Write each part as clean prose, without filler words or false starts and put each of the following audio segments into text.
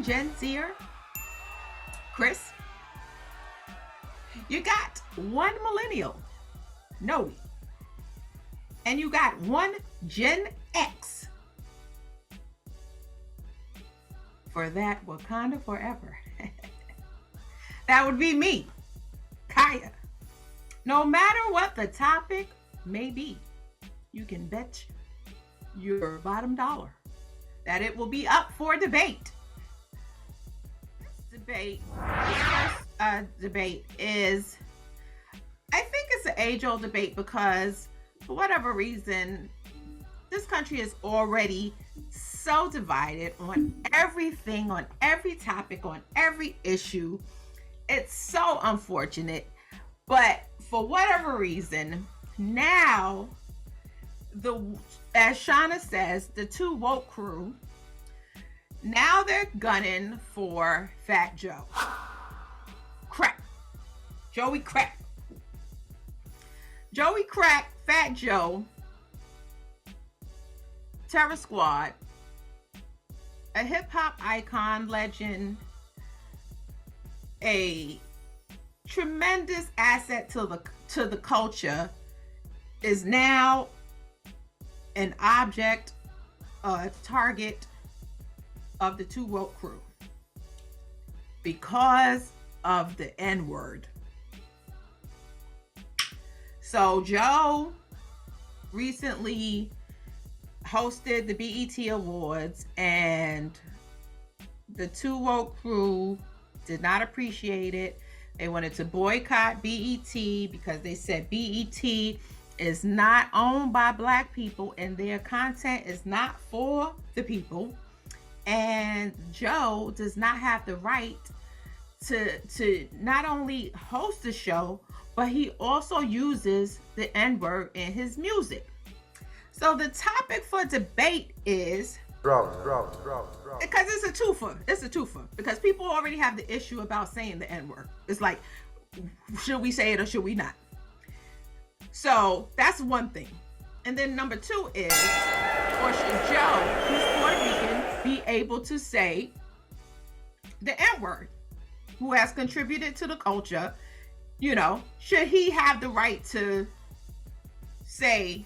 Gen Zer, Chris. You got one millennial, Noey. And you got one Gen X. For that Wakanda forever. That would be me, Chaya. No matter what the topic may be, you can bet your bottom dollar that it will be up for debate. This debate, this first debate is, I think it's an age-old debate because for whatever reason, this country is already so divided on everything, on every topic, on every issue. It's so unfortunate. But for whatever reason, now, as Shauna says, the two woke crew, now they're gunning for Fat Joe. Crack. Joey Crack. Joey Crack, Fat Joe, Terror Squad, a hip-hop icon, legend, a tremendous asset to the culture, is now an object, a target of the two woke crew because of the N-word. So Joe recently hosted the BET Awards, and the two woke crew did not appreciate it. They wanted to boycott BET because they said BET is not owned by Black people and their content is not for the people. And Joe does not have the right to not only host the show, but he also uses the N-word in his music. So the topic for debate is, because it's a twofer. It's a twofer because people already have the issue about saying the N-word. It's like, should we say it or should we not? So that's one thing. And then number two is, or should Joe, who's Puerto Rican, be able to say the N-word, who has contributed to the culture? You know, should he have the right to say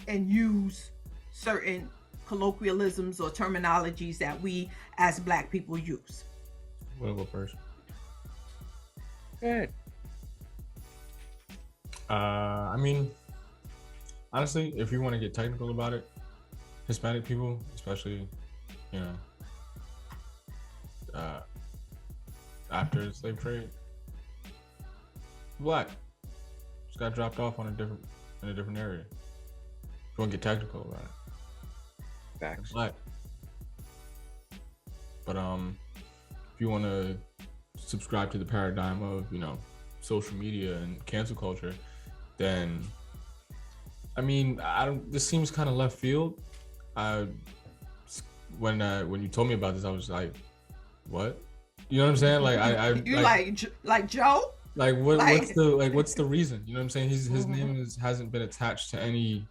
and use certain colloquialisms or terminologies that we as Black people use? We'll go first. Good. I mean, honestly, if you want to get technical about it, Hispanic people, especially, you know, after the slave trade, Black, just got dropped off in a different area. If you want to get technical about it, Facts. Black. But if you want to subscribe to the paradigm of, you know, social media and cancel culture, then I mean, this seems kind of left field. When you told me about this, I was like, what? You know what I'm saying? Like you like Joe? Like what's the reason? You know what I'm saying? His name hasn't been attached to any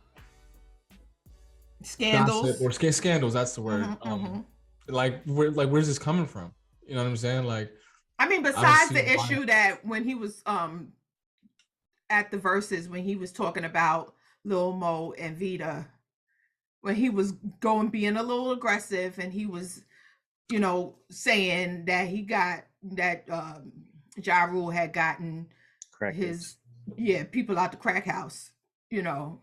scandals or scandals. That's the word. Like where's this coming from? You know what I'm saying? Like, I mean, besides the issue that when he was at the Verzuz, when he was talking about Lil Mo and Vida, when he was being a little aggressive, and he was, you know, saying that he got that Ja Rule had gotten people out the crack house. You know,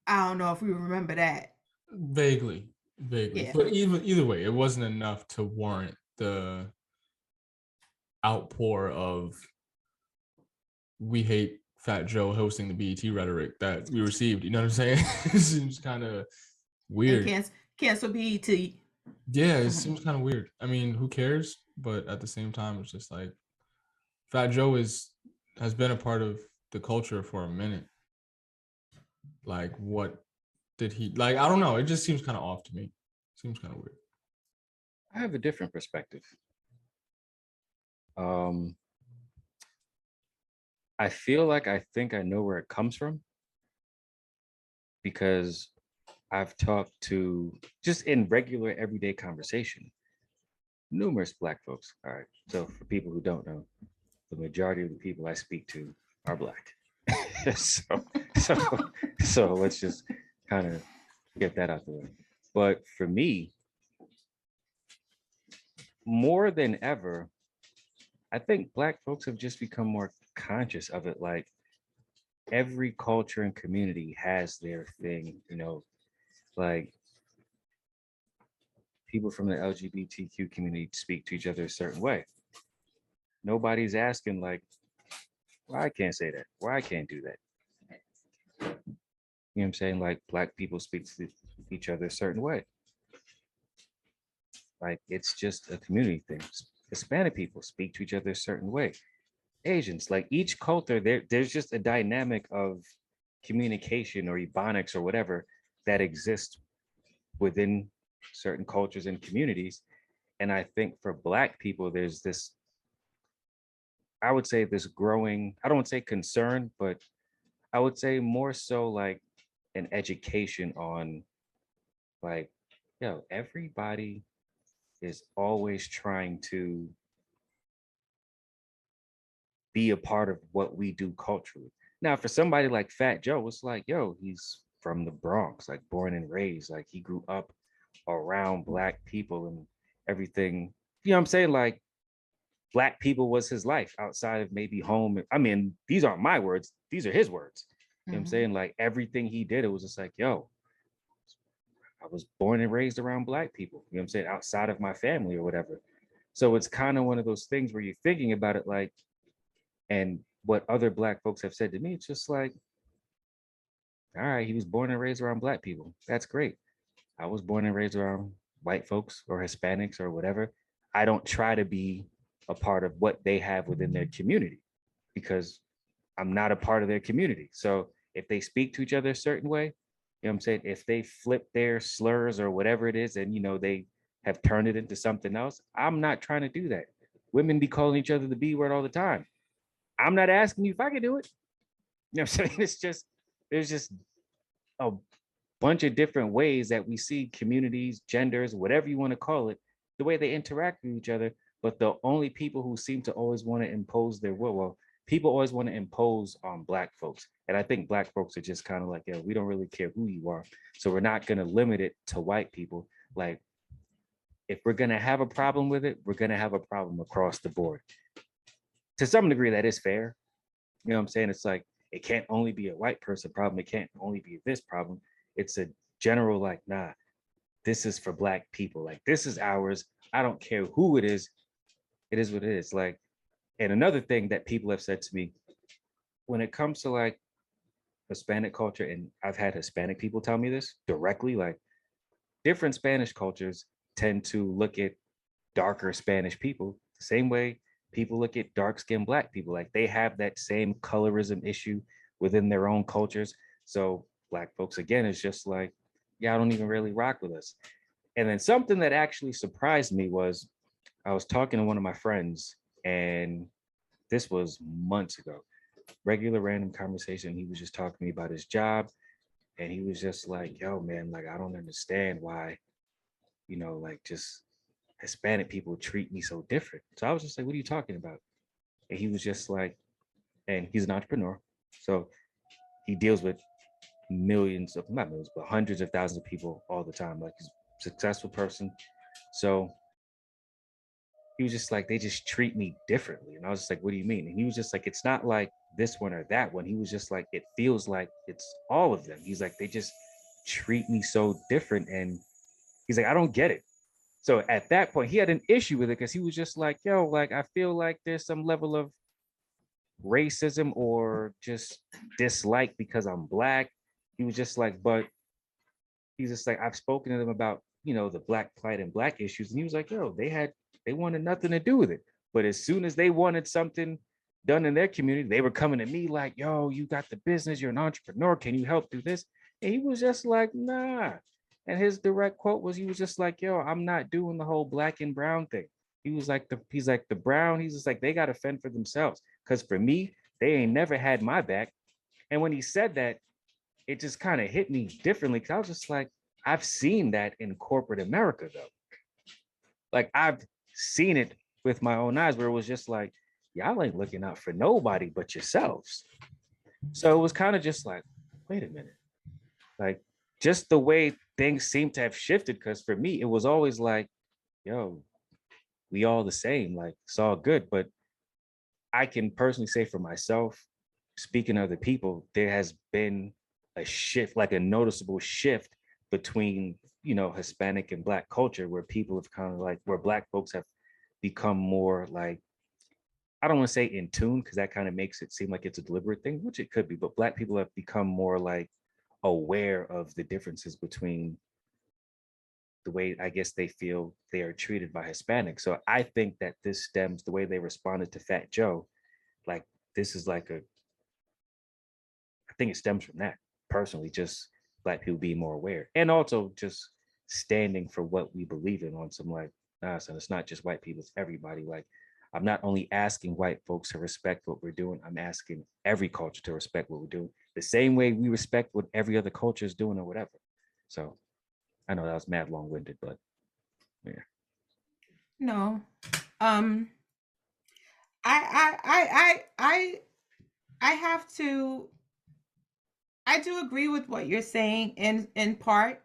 I don't know if we remember that. Vaguely. Yeah. But either way, it wasn't enough to warrant the outpour of "we hate Fat Joe" hosting the BET rhetoric that we received. You know what I'm saying? It seems kind of weird. Cancel BET. Yeah, it seems kind of weird. I mean, who cares? But at the same time, it's just like Fat Joe has been a part of the culture for a minute. Like, what did he like? I don't know. It just seems kind of off to me. Seems kind of weird. I have a different perspective. I feel like I think I know where it comes from because I've talked to, just in regular everyday conversation, numerous Black folks. All right. So for people who don't know, the majority of the people I speak to are Black. so, so, so let's just kind of get that out the way. But for me, more than ever, I think Black folks have just become more conscious of it. Like every culture and community has their thing, you know, like people from the LGBTQ community speak to each other a certain way. Nobody's asking like, why I can't say that, why I can't do that. You know what I'm saying? Like Black people speak to each other a certain way. Like it's just a community thing. Hispanic people speak to each other a certain way. Asians, like each culture, there's just a dynamic of communication or ebonics or whatever that exists within certain cultures and communities. And I think for Black people, there's this, I would say this growing, I don't want to say concern, but I would say more so like an education on like, yo, everybody is always trying to be a part of what we do culturally. Now, for somebody like Fat Joe, it's like, yo, he's from the Bronx, like born and raised, like he grew up around Black people and everything. You know what I'm saying? Like Black people was his life outside of maybe home. I mean, these aren't my words, these are his words. You know what I'm saying? Like everything he did, it was just like, yo, I was born and raised around Black people, you know what I'm saying? Outside of my family or whatever. So it's kind of one of those things where you're thinking about it like, and what other Black folks have said to me, it's just like, all right, he was born and raised around Black people. That's great. I was born and raised around white folks or Hispanics or whatever. I don't try to be a part of what they have within their community because I'm not a part of their community. So if they speak to each other a certain way, you know what I'm saying? If they flip their slurs or whatever it is, and you know, they have turned it into something else, I'm not trying to do that. Women be calling each other the B word all the time. I'm not asking you if I can do it. You know what I'm saying? It's just, there's just a bunch of different ways that we see communities, genders, whatever you want to call it, the way they interact with each other. But the only people who seem to always want to impose their will, well, people always want to impose on Black folks. And I think Black folks are just kind of like, yeah, we don't really care who you are. So we're not going to limit it to white people. Like, if we're going to have a problem with it, we're going to have a problem across the board. To some degree, that is fair. You know what I'm saying? It's like, it can't only be a white person problem. It can't only be this problem. It's a general, like, nah, this is for Black people. Like, this is ours. I don't care who it is. It is what it is. Like, and another thing that people have said to me, when it comes to like Hispanic culture, and I've had Hispanic people tell me this directly, like different Spanish cultures tend to look at darker Spanish people the same way people look at dark-skinned Black people. Like they have that same colorism issue within their own cultures. So Black folks, again, is just like, yeah, I don't even really rock with us. And then something that actually surprised me was I was talking to one of my friends, and this was months ago, regular random conversation. He was just talking to me about his job. And he was just like, yo, man, like, I don't understand why, you know, like just Hispanic people treat me so different. So I was just like, what are you talking about? And he was just like, and he's an entrepreneur. So he deals with millions of, not millions, but hundreds of thousands of people all the time. Like he's a successful person. So he was just like, they just treat me differently. And I was just like, what do you mean? And he was just like, it's not like this one or that one. He was just like, it feels like it's all of them. He's like, they just treat me so different. And he's like, I don't get it. So at that point, he had an issue with it because he was just like, yo, like, I feel like there's some level of racism or just dislike because I'm Black. He was just like, but he's just like, I've spoken to them about, you know, the Black plight and Black issues. And he was like, yo, they wanted nothing to do with it. But as soon as they wanted something done in their community, they were coming to me like, yo, you got the business, you're an entrepreneur, can you help do this? And he was just like, nah. And his direct quote was, he was just like, yo, I'm not doing the whole Black and brown thing. He's like the brown, he's just like, they got to fend for themselves. Because for me, they ain't never had my back. And when he said that, it just kind of hit me differently. Cause I was just like, I've seen that in corporate America though. Like seen it with my own eyes, where it was just like, y'all ain't looking out for nobody but yourselves. So it was kind of just like, wait a minute, like just the way things seem to have shifted. Because for me, it was always like, yo, we all the same, like it's all good. But I can personally say for myself, speaking of the people, there has been a shift, like a noticeable shift between, Hispanic and Black culture, where people have kind of like, where Black folks have become more like, I don't want to say in tune, because that kind of makes it seem like it's a deliberate thing, which it could be, but Black people have become more like aware of the differences between the way, I guess, they feel they are treated by Hispanics. So I think that this stems, the way they responded to Fat Joe, like this is like I think it stems from that personally, just Black people being more aware, and also just standing for what we believe in on some like, nah, son, it's not just white people, it's everybody. Like, I'm not only asking white folks to respect what we're doing, I'm asking every culture to respect what we're doing, the same way we respect what every other culture is doing or whatever. So I know that was mad long-winded, but yeah. No. I have to, I do agree with what you're saying in part,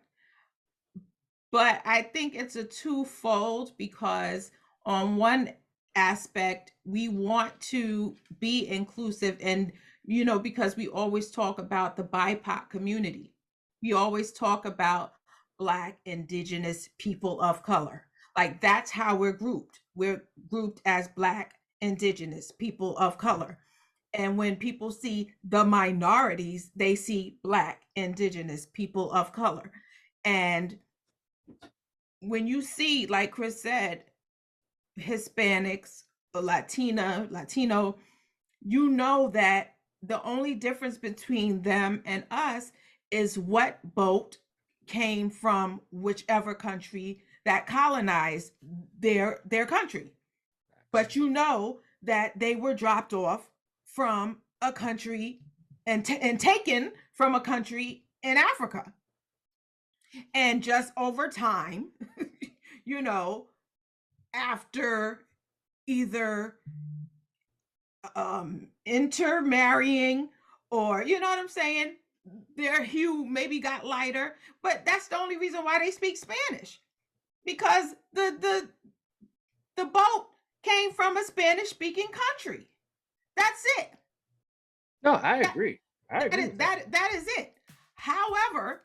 but I think it's a twofold, because on one aspect, we want to be inclusive, and because we always talk about the BIPOC community. We always talk about Black, Indigenous, people of color. Like, that's how we're grouped. We're grouped as Black, Indigenous, people of color. And when people see the minorities, they see Black, Indigenous, people of color. And when you see, like Chris said, Hispanics, Latino, you know that the only difference between them and us is what boat came from whichever country that colonized their country. But you know that they were dropped off from a country and taken from a country in Africa. And just over time, after either intermarrying, or you know what I'm saying, their hue maybe got lighter, but that's the only reason why they speak Spanish, because the boat came from a Spanish speaking country. That's it. No, I agree. That is it. However,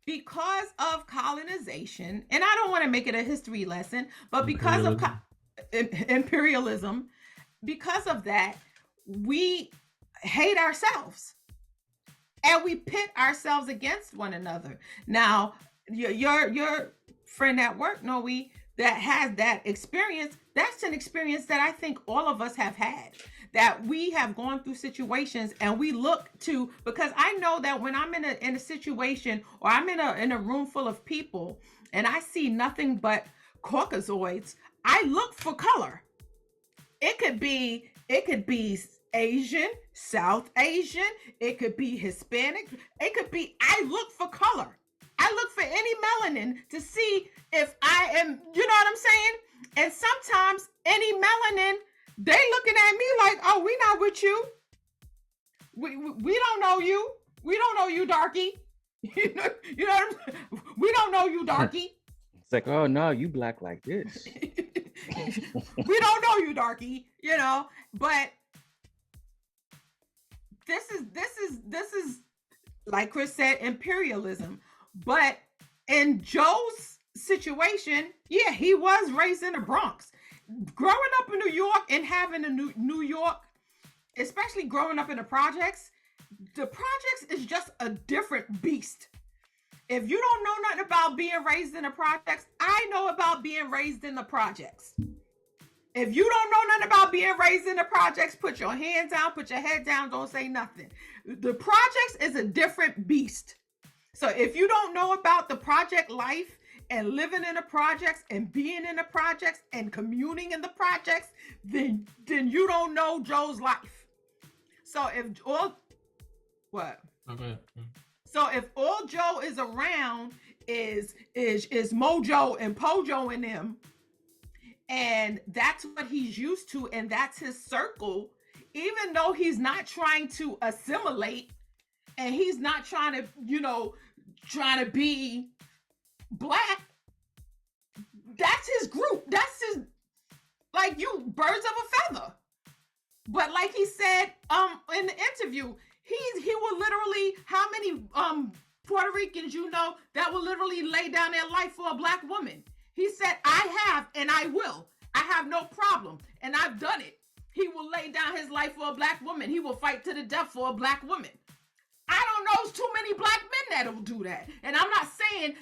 because of colonization, and I don't want to make it a history lesson, but because of imperialism, because of that, we hate ourselves and we pit ourselves against one another. Now, your friend at work, Noey, that has that experience, that's an experience that I think all of us have had, that we have gone through situations and we look to, because I know that when I'm in a situation, or I'm in a room full of people and I see nothing but Caucasoids, I look for color. It could be Asian, South Asian, it could be Hispanic, it could be, I look for color. I look for any melanin to see if I am, you know what I'm saying? And sometimes any melanin, they looking at me like, oh, we not with you. We don't know you. We don't know you, darky. You know what I'm saying? We don't know you, darky. It's like, oh no, you Black like this. We don't know you, darky. But this is like Chris said, imperialism. But in Joe's situation, yeah, he was raised in the Bronx. Growing up in New York and having a New York, especially growing up in the projects is just a different beast. If you don't know nothing about being raised in the projects, I know about being raised in the projects. If you don't know nothing about being raised in the projects, put your hands down, put your head down, don't say nothing. The projects is a different beast. So if you don't know about the project life and living in the projects and being in the projects and communing in the projects, then you don't know Joe's life. So if all what? Okay. So if all Joe is around is Mojo and Pojo in them, And that's what he's used to, and that's his circle. Even though he's not trying to assimilate, and he's not trying to, trying to be black, that's his group. That's his, like, you birds of a feather. But like he said in the interview, he will literally, how many Puerto Ricans that will literally lay down their life for a black woman? He said, I have and I will. I have no problem. And I've done it. He will lay down his life for a black woman. He will fight to the death for a black woman. I don't know too many black men that'll do that. And I'm not saying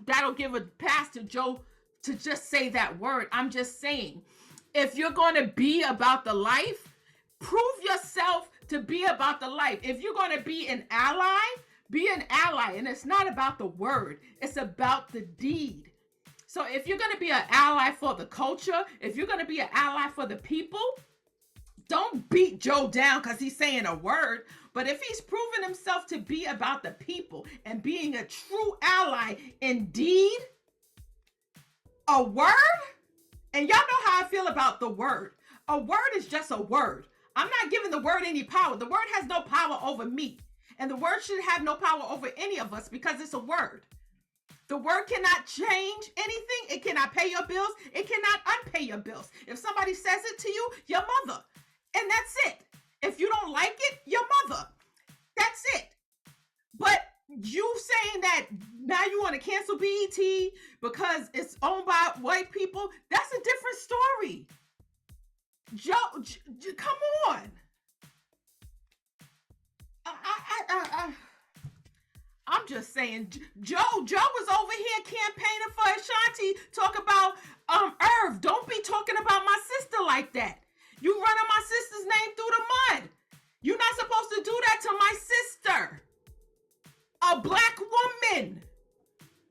that'll give a pass to Joe to just say that word. I'm just saying, if you're going to be about the life, prove yourself to be about the life. If you're going to be an ally, be an ally. And it's not about the word. It's about the deed. So if you're going to be an ally for the culture, if you're going to be an ally for the people, don't beat Joe down because he's saying a word. But if he's proven himself to be about the people and being a true ally indeed, a word, and y'all know how I feel about the word. A word is just a word. I'm not giving the word any power. The word has no power over me. And the word should have no power over any of us because it's a word. The word cannot change anything. It cannot pay your bills. It cannot unpay your bills. If somebody says it to you, your mother. And that's it. If you don't like it, your mother. That's it. But you saying that now you want to cancel BET because it's owned by white people, that's a different story. Joe, come on. I'm just saying, Joe was over here campaigning for Ashanti. Talk about Irv. Don't be talking about my sister like that. You running my sister's name through the mud. You're not supposed to do that to my sister. A black woman.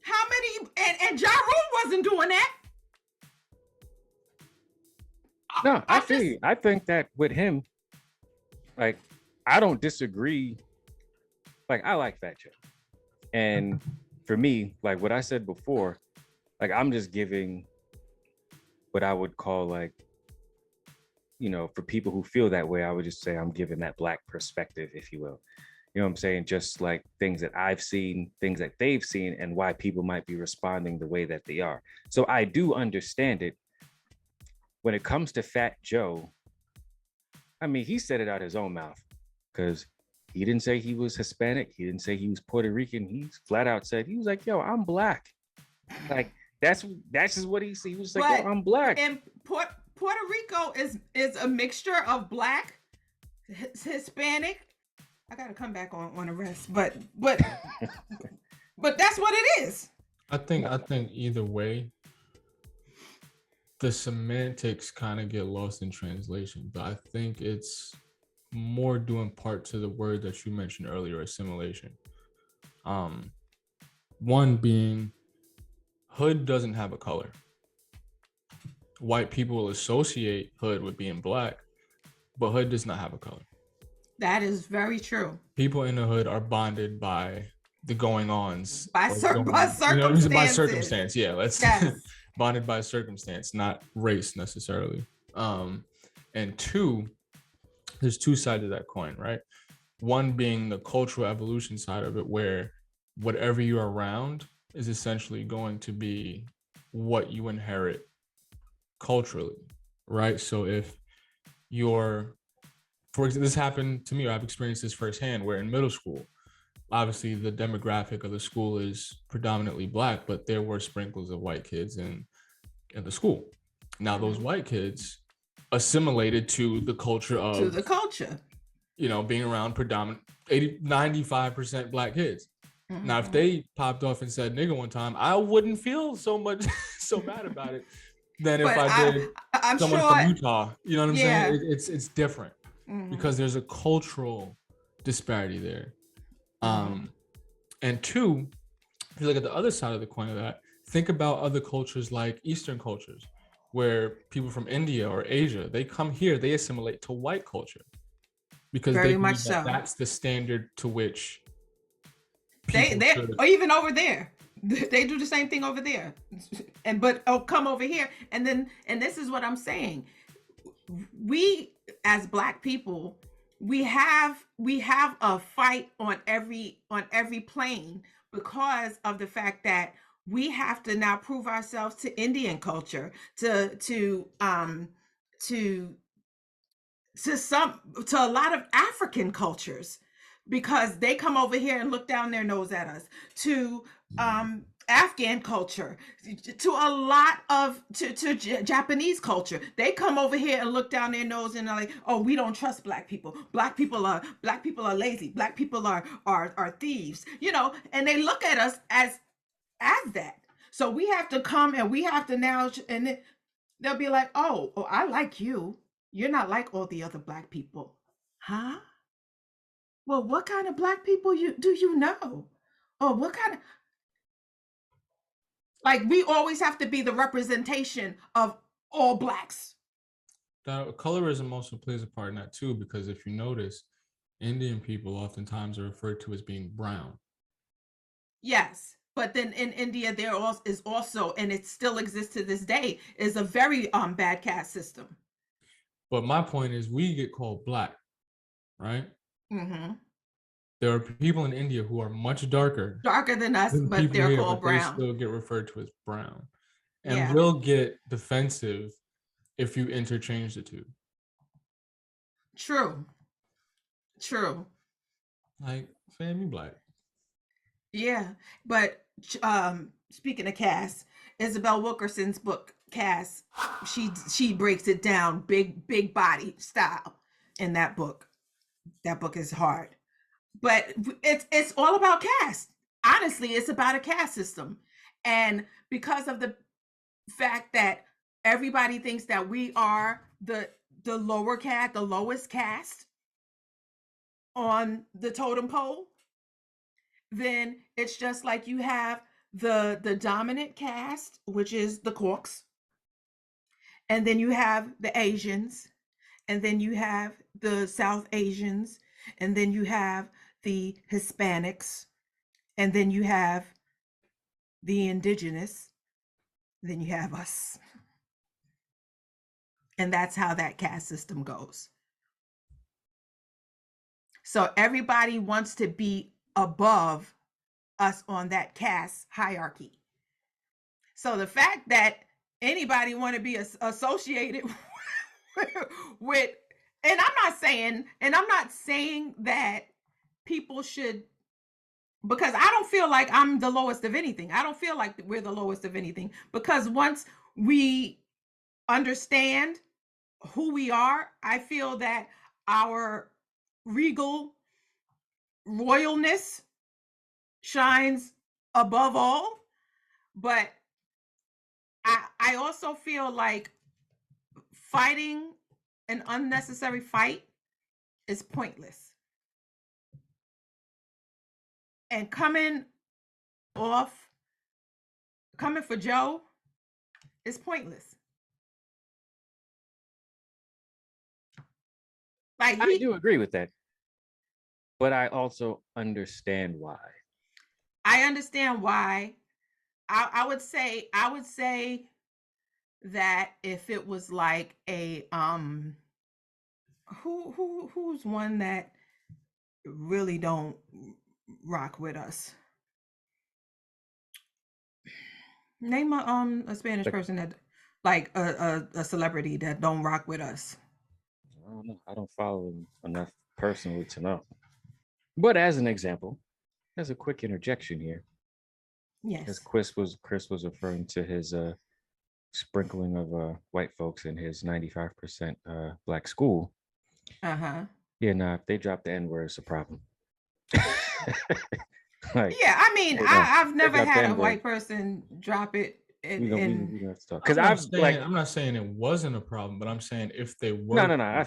How many? And Ja Rule wasn't doing that. No, I feel you. I think that with him, like, I don't disagree. Like, I like Fat Joe. And for me, like what I said before, like, I'm just giving what I would call, like, for people who feel that way, I would just say I'm giving that black perspective, if you will. You know what I'm saying? Just like things that I've seen, things that they've seen, and why people might be responding the way that they are. So I do understand it. When it comes to Fat Joe, I mean, he said it out his own mouth because he didn't say he was Hispanic. He didn't say he was Puerto Rican. He flat out said, he was like, yo, I'm black. Like, that's just what he said. He was like, yo, I'm black. And Puerto Rico is a mixture of black, Hispanic. I gotta come back on the rest, but that's what it is. I think either way, the semantics kind of get lost in translation, but I think it's more due in part to the word that you mentioned earlier, assimilation. One being, hood doesn't have a color. White people will associate hood with being black, but hood does not have a color. That is very true. People in the hood are bonded by the going-ons. By circumstances. By circumstance, yeah. Yes. Bonded by circumstance, not race necessarily. And two, there's two sides of that coin, right? One being the cultural evolution side of it, where whatever you're around is essentially going to be what you inherit culturally, right? So if you're, for example, this happened to me, I've experienced this firsthand, where in middle school, obviously the demographic of the school is predominantly black, but there were sprinkles of white kids in the school. Now those white kids assimilated to the culture of being around predominant 95% black kids. Mm-hmm. Now if they popped off and said nigga one time, I wouldn't feel so bad about it than if I did someone from Utah. You know what I'm saying? It's different. Mm-hmm. Because there's a cultural disparity there. And two, if you look at the other side of the coin of that, think about other cultures like Eastern cultures, where people from India or Asia, they come here, they assimilate to white culture because they believe that's the standard to which they or even over there, They do the same thing over there, but come over here, and this is what I'm saying. We as Black people, we have a fight on every plane because of the fact that we have to now prove ourselves to Indian culture, to a lot of African cultures, because they come over here and look down their nose at us, to Afghan culture, to a lot of to Japanese culture. They come over here and look down their nose and are like, oh, we don't trust Black people. Black people are lazy. Black people are thieves, and they look at us as that. So we have to come and we have to now, and they'll be like, oh, I like you. You're not like all the other Black people. Huh? Well, what kind of Black people do you know? Or what kind of, like, we always have to be the representation of all Blacks. Now, colorism also plays a part in that too, because if you notice, Indian people oftentimes are referred to as being brown. Yes, but then in India there is also, and it still exists to this day, is a very bad caste system. But my point is, we get called Black, right? Mm-hmm. There are people in India who are much darker than us, but they're here, called but brown. They still get referred to as brown, and yeah. will get defensive if you interchange the two. True. Like, fam, you Black. Yeah, but speaking of caste, Isabel Wilkerson's book Caste, she breaks it down big body style in that book. That book is hard, but it's all about caste. Honestly, it's about a caste system, and because of the fact that everybody thinks that we are the lower caste, the lowest caste on the totem pole, then it's just like you have the dominant caste, which is the Corks, and then you have the Asians, and then you have the South Asians, and then you have the Hispanics, and then you have the indigenous, then you have us. And that's how that caste system goes. So everybody wants to be above us on that caste hierarchy. So the fact that anybody want to be associated with, and I'm not saying that people should, because I don't feel like I'm the lowest of anything. I don't feel like we're the lowest of anything, because once we understand who we are, I feel that our regal royalness shines above all. But I also feel like fighting an unnecessary fight is pointless. And coming for Joe is pointless. Like, I do agree with that, but I also understand why. I understand why. I would say that if it was like a who's one that really don't rock with us. Name a Spanish person that, like, a celebrity that don't rock with us. I don't know. I don't follow him enough personally to know. But as an example, there's a quick interjection here. Yes. As Chris was referring to his sprinkling of white folks in his 95% Black school. Uh-huh. Yeah, nah, if they drop the N-word, it's a problem. Like, yeah, I mean, I've never had a white person drop it. Because I'm not saying it wasn't a problem, but I'm saying if they were,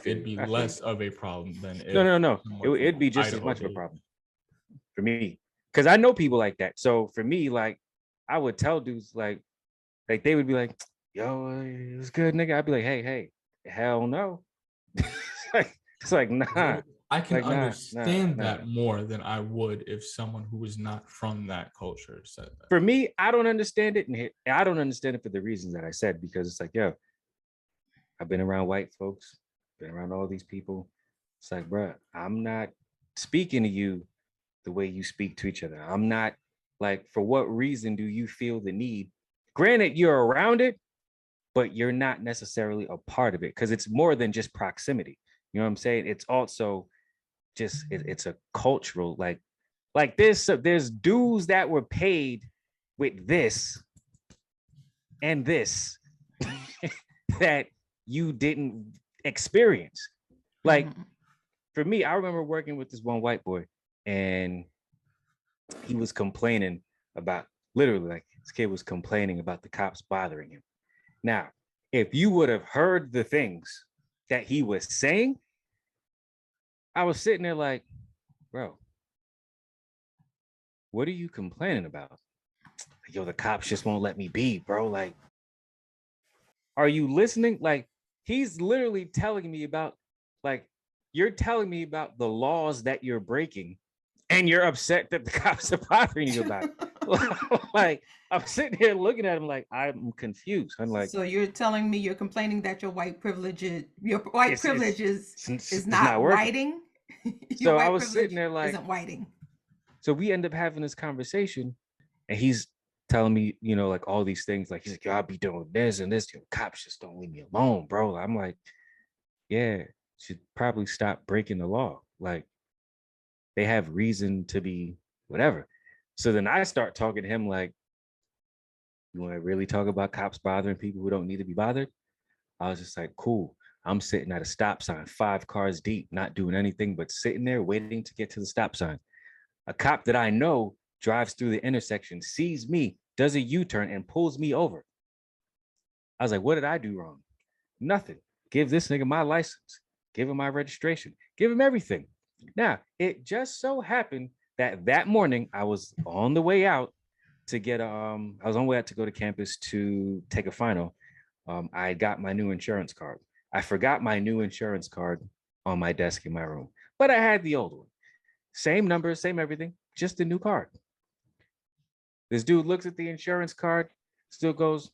it'd be less of a problem than if no. It'd be just as much of a problem for me, because I know people like that. So for me, like, I would tell dudes like they would be like, "Yo, it was good, nigga." I'd be like, "Hey, hell no." It's like, nah. I can Like, understand that more than I would if someone who was not from that culture said that. For me, I don't understand it, and I don't understand it for the reasons that I said, because it's like, yo, I've been around white folks, been around all these people. It's like, bro, I'm not speaking to you the way you speak to each other. I'm not like, for what reason do you feel the need? Granted, you're around it, but you're not necessarily a part of it, because it's more than just proximity. You know what I'm saying? It's also just it's a cultural, like there's dues that were paid with this and this that you didn't experience. Like, for me, I remember working with this one white boy, and he was complaining about, literally, like, this kid was complaining about the cops bothering him. Now, if you would have heard the things that he was saying, I was sitting there like, bro, what are you complaining about? Yo, the cops just won't let me be, bro. Like, are you listening? Like, he's literally telling me about, like, you're telling me about the laws that you're breaking, and you're upset that the cops are bothering you about it. Like, I'm sitting here looking at him like, I'm confused. I'm like, so you're telling me you're complaining that your white privilege is it's not working. whiting? So I was sitting there like, isn't whiting. So we end up having this conversation, and he's telling me, you know, like all these things. Like, he's like, yo, I'll be doing this and this. Your cops just don't leave me alone, bro. I'm like, yeah, should probably stop breaking the law. Like, they have reason to be whatever. So then I start talking to him like, you want to really talk about cops bothering people who don't need to be bothered? I was just like, cool. I'm sitting at a stop sign, 5 cars deep, not doing anything but sitting there waiting to get to the stop sign. A cop that I know drives through the intersection, sees me, does a U-turn, and pulls me over. I was like, what did I do wrong? Nothing. Give this nigga my license. Give him my registration. Give him everything. Now, it just so happened that morning I was on the way out to get, I was on the way out to go to campus to take a final. I got my new insurance card. I forgot my new insurance card on my desk in my room, but I had the old one. Same number, same everything, just a new card. This dude looks at the insurance card, still goes,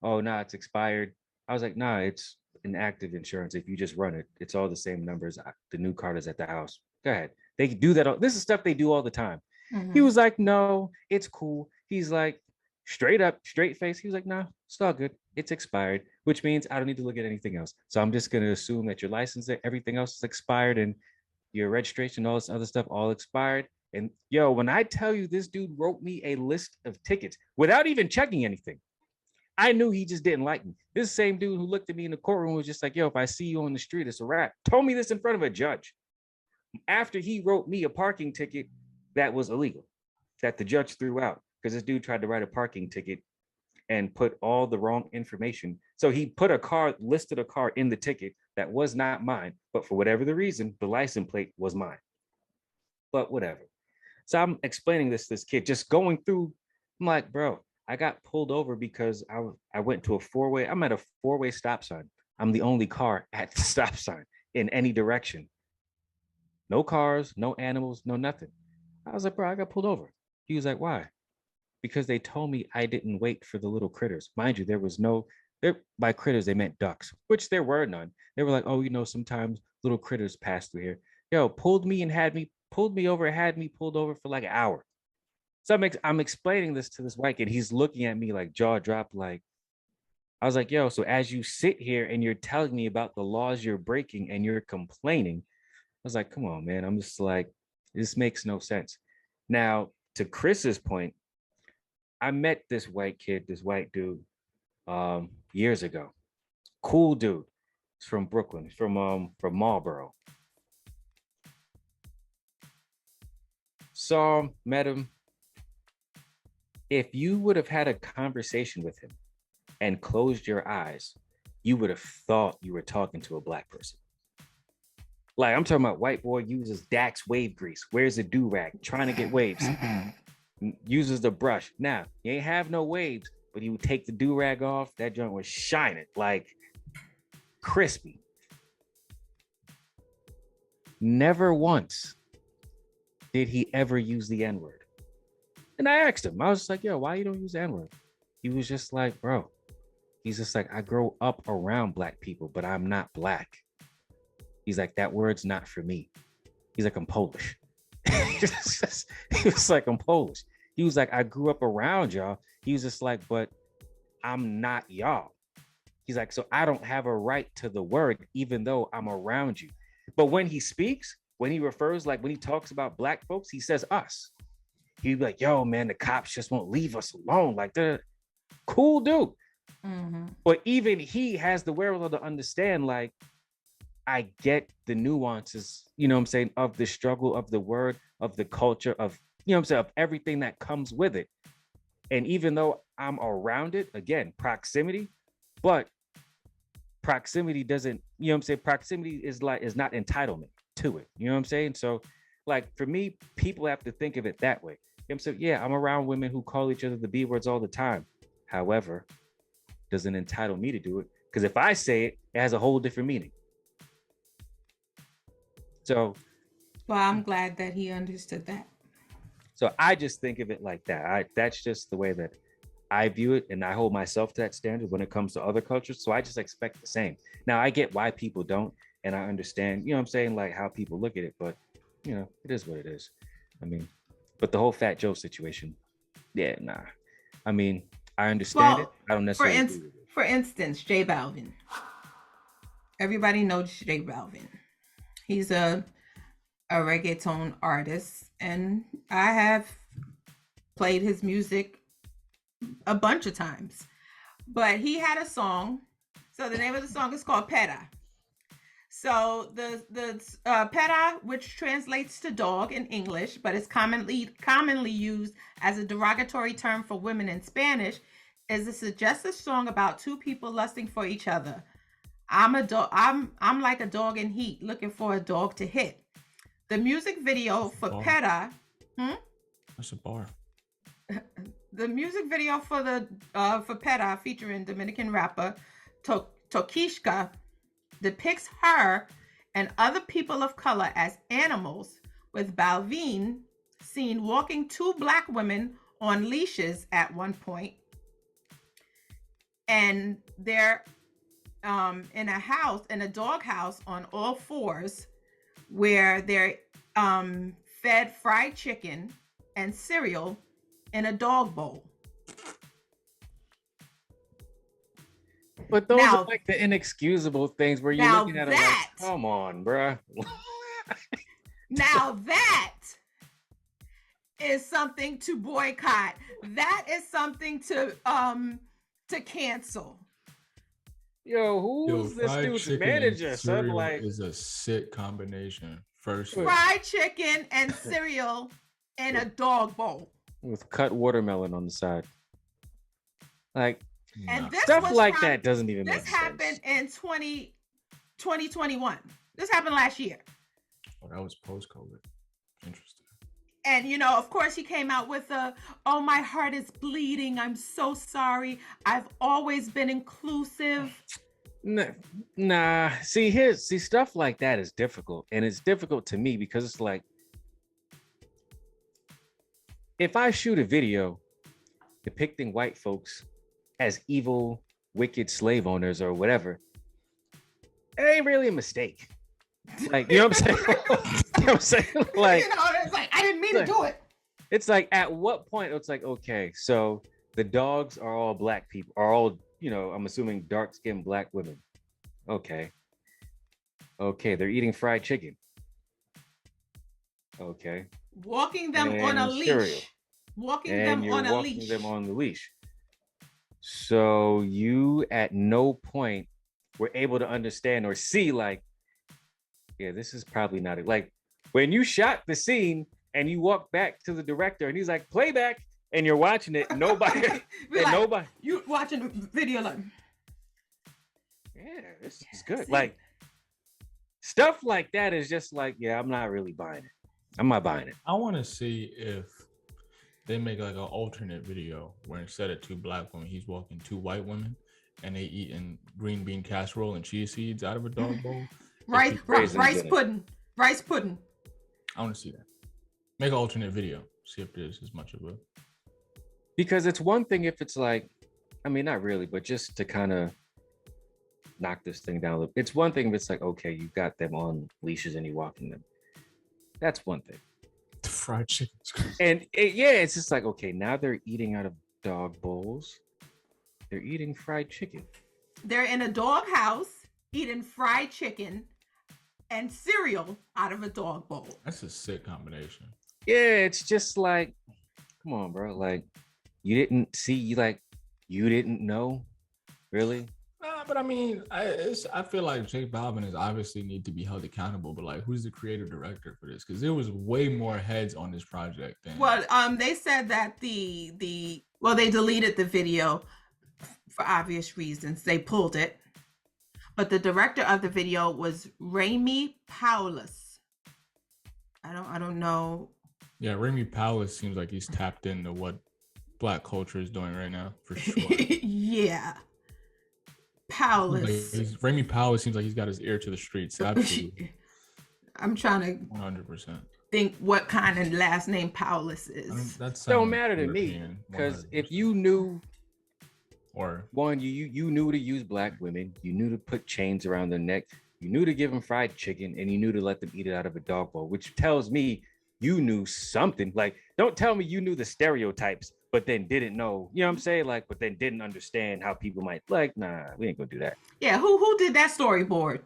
oh, nah, it's expired. I was like, nah, it's an active insurance. If you just run it, it's all the same numbers. The new card is at the house. Go ahead. They do that. This is stuff they do all the time. Mm-hmm. He was like, no, it's cool. He's like, straight up, straight face. He was like, nah, it's all good. It's expired, which means I don't need to look at anything else. So I'm just going to assume that your license, everything else is expired, and your registration, all this other stuff, all expired. And yo, when I tell you this dude wrote me a list of tickets without even checking anything, I knew he just didn't like me. This same dude who looked at me in the courtroom was just like, yo, if I see you on the street, it's a wrap. Told me this in front of a judge after he wrote me a parking ticket that was illegal, that the judge threw out because this dude tried to write a parking ticket and put all the wrong information. So he put listed a car in the ticket that was not mine, but for whatever the reason, the license plate was mine. But whatever. So I'm explaining this to this kid, just going through. I'm like, bro, I got pulled over because I went to a 4-way. I'm at a 4-way stop sign. I'm the only car at the stop sign in any direction. No cars, no animals, no nothing. I was like, bro, I got pulled over. He was like, why? Because they told me I didn't wait for the little critters. Mind you, by critters, they meant ducks, which there were none. They were like, oh, you know, sometimes little critters pass through here. Yo, pulled me over, had me pulled over for like an hour. So I'm explaining this to this white kid. He's looking at me like jaw dropped. Like, I was like, yo, so as you sit here and you're telling me about the laws you're breaking and you're complaining, I was like, come on, man. I'm just like, this makes no sense. Now, to Chris's point, I met this white dude, years ago. Cool dude. He's from Brooklyn, from Marlboro. Saw him, met him. If you would have had a conversation with him and closed your eyes, you would have thought you were talking to a black person. Like, I'm talking about white boy uses Dax wave grease, wears a do-rag, trying to get waves, uses the brush. Now, he ain't have no waves, but he would take the do-rag off. That joint was shining, like crispy. Never once did he ever use the N-word. And I asked him, I was like, yo, why you don't use the N-word? He was just like, bro, he's just like, I grow up around black people, but I'm not black. He's like, that word's not for me. He's like, I'm Polish. He was like, I'm Polish. He was like, I grew up around y'all. He was just like, but I'm not y'all. He's like, so I don't have a right to the word, even though I'm around you. But when he speaks, when he refers, like when he talks about black folks, he says us. He'd be like, yo, man, the cops just won't leave us alone. Like, they're cool dude. Mm-hmm. But even he has the wherewithal to understand, like, I get the nuances, you know what I'm saying, of the struggle, of the word, of the culture, of, you know what I'm saying, of everything that comes with it. And even though I'm around it, again, proximity, but proximity doesn't, you know what I'm saying, proximity is not entitlement to it. You know what I'm saying? So, like, for me, people have to think of it that way. You know what I'm saying? Yeah, I'm around women who call each other the B words all the time. However, doesn't entitle me to do it. Because if I say it, it has a whole different meaning. So, well, I'm glad that he understood that. So I just think of it like that. That's just the way that I view it, and I hold myself to that standard when it comes to other cultures. So I just expect the same. Now, I get why people don't, and I understand, you know what I'm saying, like how people look at it, but, you know, it is what it is. I mean, but the whole Fat Joe situation, yeah, nah. I mean, I understand it. I don't necessarily agree with it. For instance, J Balvin. Everybody knows J Balvin. He's a reggaeton artist, and I have played his music a bunch of times. But he had a song. So the name of the song is called Perra. So the Perra, which translates to dog in English, but is commonly used as a derogatory term for women in Spanish, is a suggestive song about two people lusting for each other. I'm a dog. I'm like a dog in heat, looking for a dog to hit. The music video for Perra. That's a bar. The music video for Perra, featuring Dominican rapper Tokishka, depicts her and other people of color as animals, with Balvin seen walking two black women on leashes at one point, and they're in a dog house on all fours, where they're fed fried chicken and cereal in a dog bowl. But those are like the inexcusable things where you're looking at it like, come on, bruh. Now that is something to boycott. That is something to cancel. Yo, who's this dude's manager? Son, like, is a sick combination. Fried chicken and cereal in a dog bowl with cut watermelon on the side. Like, and this stuff like that doesn't even make sense. This happened in 2021. This happened last year. Oh, that was post-COVID. Interesting. And, you know, of course, he came out with oh, my heart is bleeding. I'm so sorry. I've always been inclusive. Nah. See, stuff like that is difficult. And it's difficult to me because it's like, if I shoot a video depicting white folks as evil, wicked slave owners or whatever, it ain't really a mistake. Like, you know what I'm saying? You know what I'm saying? Like, you know, it's like, I didn't mean to do it. It's like, at what point it's like, okay, so the dogs are all black people, are all, you know, I'm assuming dark-skinned black women. Okay, they're eating fried chicken. Okay. Walking them on a leash. Cereal. Walking them on the leash. So you at no point were able to understand or see, like, yeah, this is probably not it. Like, when you shot the scene and you walk back to the director and he's like, playback, and you're watching it, nobody, nobody. You watching the video like, yeah, this is good. Like, stuff like that is just like, yeah, I'm not really buying it. I'm not buying it. I want to see if they make like an alternate video where instead of two black women, he's walking two white women and they eating green bean casserole and chia seeds out of a dog bowl. rice pudding Rice pudding. I want to see that. Make an alternate video. See if there's as much of a. Because it's one thing if it's like, I mean, not really, but just to kind of knock this thing down. It's one thing if it's like, okay, you got them on leashes and you're walking them. That's one thing. The fried chicken. And it's just like, okay, now they're eating out of dog bowls. They're eating fried chicken. They're in a dog house eating fried chicken and cereal out of a dog bowl. That's a sick combination. Yeah, it's just like, come on, bro. Like, you didn't see, you didn't know, really? Nah, but I mean, I feel like J Balvin is obviously need to be held accountable. But like, who's the creative director for this? Because there was way more heads on this project than. Well, they said that they deleted the video for obvious reasons. They pulled it, but the director of the video was Remy Paulus. I don't know. Yeah, Remy Paulus seems like he's tapped into what Black culture is doing right now, for sure. Yeah. Paulus. Like, Remy Paulus seems like he's got his ear to the streets. Absolutely. I'm trying to 100% think what kind of last name Paulus is. That don't matter to me, because if you knew, or one, you knew to use Black women, you knew to put chains around their neck, you knew to give them fried chicken, and you knew to let them eat it out of a dog bowl, which tells me you knew something. Like, don't tell me you knew the stereotypes, but then didn't know, you know what I'm saying? Like, but then didn't understand how people might, like, nah, we ain't gonna do that. Yeah, who did that storyboard?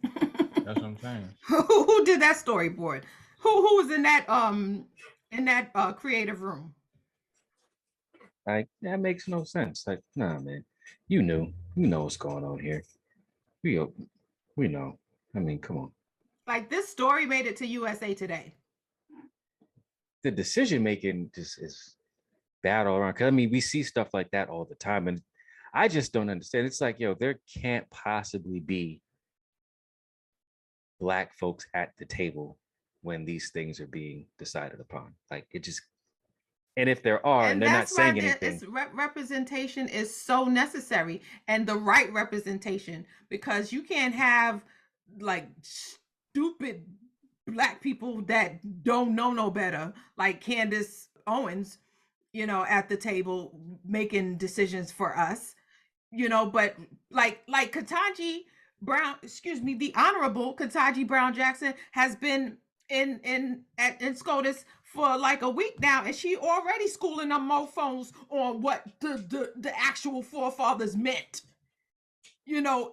That's what I'm saying. Who did that storyboard? Who was in that creative room? Like, that makes no sense. Like, nah, man, you know what's going on here. We know. I mean, come on. Like, this story made it to USA Today. The decision making just is bad all around. Cause I mean, we see stuff like that all the time, and I just don't understand. It's like, yo, there can't possibly be Black folks at the table when these things are being decided upon. Like, it just, and if there are, and they're not saying anything. Representation is so necessary, and the right representation, because you can't have like stupid Black people that don't know no better, like Candace Owens, at the table making decisions for us, but like Ketanji Brown, the Honorable Ketanji Brown Jackson has been in SCOTUS for like a week now, and she already schooling them mofos on what the actual forefathers meant,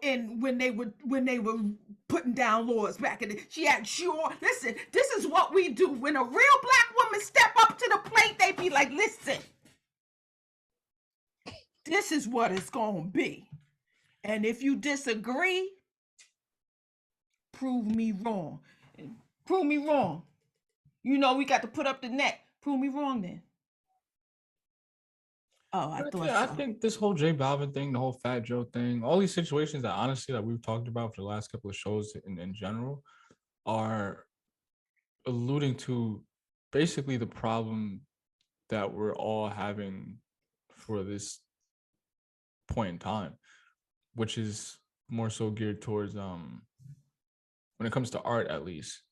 and when they were putting down laws back in listen, this is what we do. When a real Black woman step up to the plate, they be like, listen, this is what it's gonna be. And if you disagree, prove me wrong. Prove me wrong. We got to put up the net. Prove me wrong then. Oh, I think this whole J Balvin thing, the whole Fat Joe thing, all these situations that honestly that we've talked about for the last couple of shows in general are alluding to basically the problem that we're all having for this point in time, which is more so geared towards when it comes to art, at least,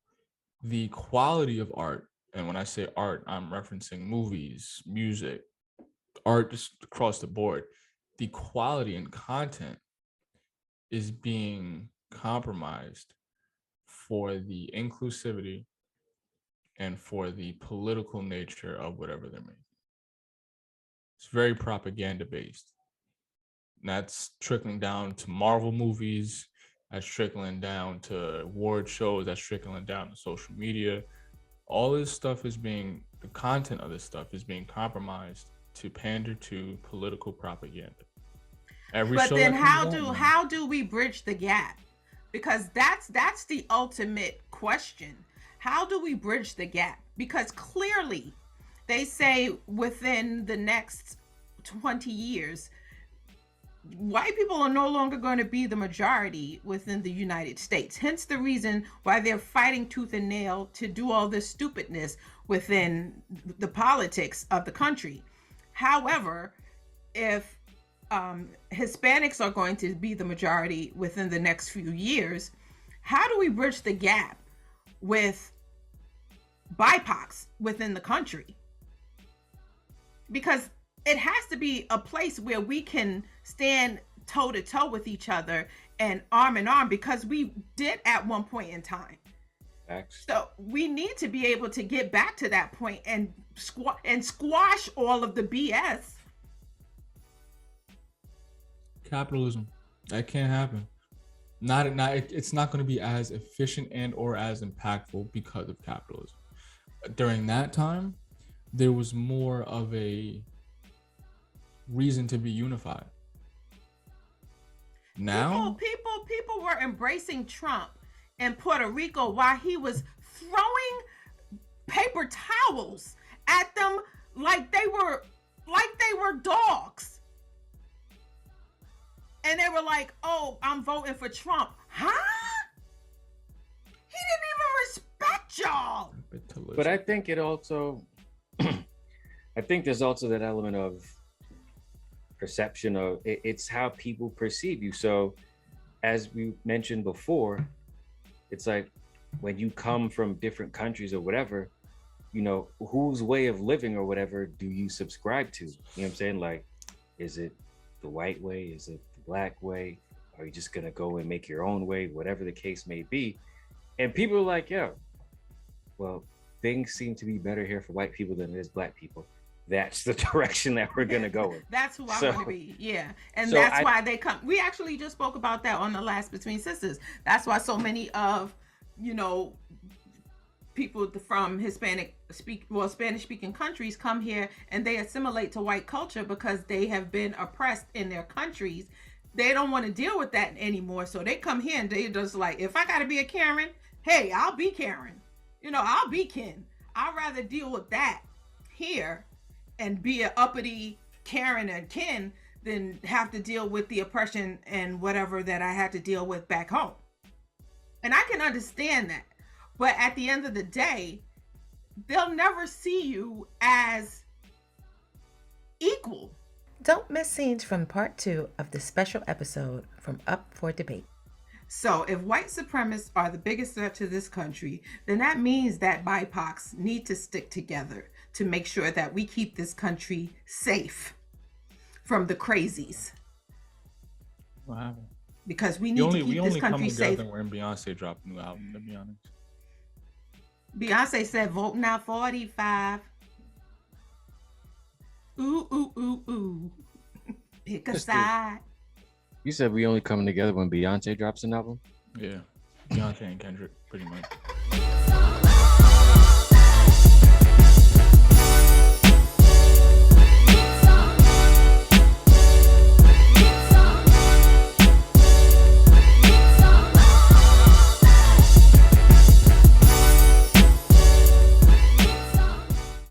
the quality of art. And when I say art, I'm referencing movies, music, art just across the board. The quality and content is being compromised for the inclusivity and for the political nature of whatever they're making. It's very propaganda based. And that's trickling down to Marvel movies, that's trickling down to award shows, that's trickling down to social media. All this stuff the content of this stuff is being compromised to pander to political propaganda. But then how do we bridge the gap? Because that's the ultimate question. How do we bridge the gap? Because clearly they say within the next 20 years, white people are no longer going to be the majority within the United States. Hence the reason why they're fighting tooth and nail to do all this stupidness within the politics of the country. However, if Hispanics are going to be the majority within the next few years, how do we bridge the gap with BIPOCs within the country, because it has to be a place where we can stand toe to toe with each other and arm in arm, because we did at one point in time. Facts. So we need to be able to get back to that point and squash all of the BS. Capitalism, that can't happen. It's not going to be as efficient and or as impactful because of capitalism. During that time, there was more of a reason to be unified. Now people were embracing Trump in Puerto Rico while he was throwing paper towels at them like they were dogs. And they were like, "Oh, I'm voting for Trump." Huh? He didn't even respect y'all. But I think it also I think there's also that element of perception of it's how people perceive you. So as we mentioned before, it's like when you come from different countries or whatever, you know, whose way of living or whatever do you subscribe to? You know what I'm saying? Like, is it the white way? Is it the black way? Are you just gonna go and make your own way, whatever the case may be? And people are like, yeah, well, things seem to be better here for white people than it is black people. That's the direction that we're gonna go in. That's who I want to be. Yeah. And So that's why they come. We actually just spoke about that on the last Between Sisters. That's why so many of, you know, people from Spanish speaking countries come here and they assimilate to white culture because they have been oppressed in their countries. They don't want to deal with that anymore. So they come here and they just like, if I gotta be a Karen, hey, I'll be Karen. You know, I'll be Ken. I'd rather deal with that here and be an uppity Karen and Ken than have to deal with the oppression and whatever that I had to deal with back home. And I can understand that. But at the end of the day, they'll never see you as equal. Don't miss scenes from part 2 of this special episode from Up for Debate. So if white supremacists are the biggest threat to this country, then that means that BIPOCs need to stick together to make sure that we keep this country safe from the crazies. What happened? Because we need to keep this country safe. When Beyonce dropped a new album, to be honest. Beyonce said, "Vote now 45." Ooh, ooh, ooh, ooh. Pick a side. You said we only coming together when Beyonce drops an album? Yeah. Beyonce and Kendrick, pretty much.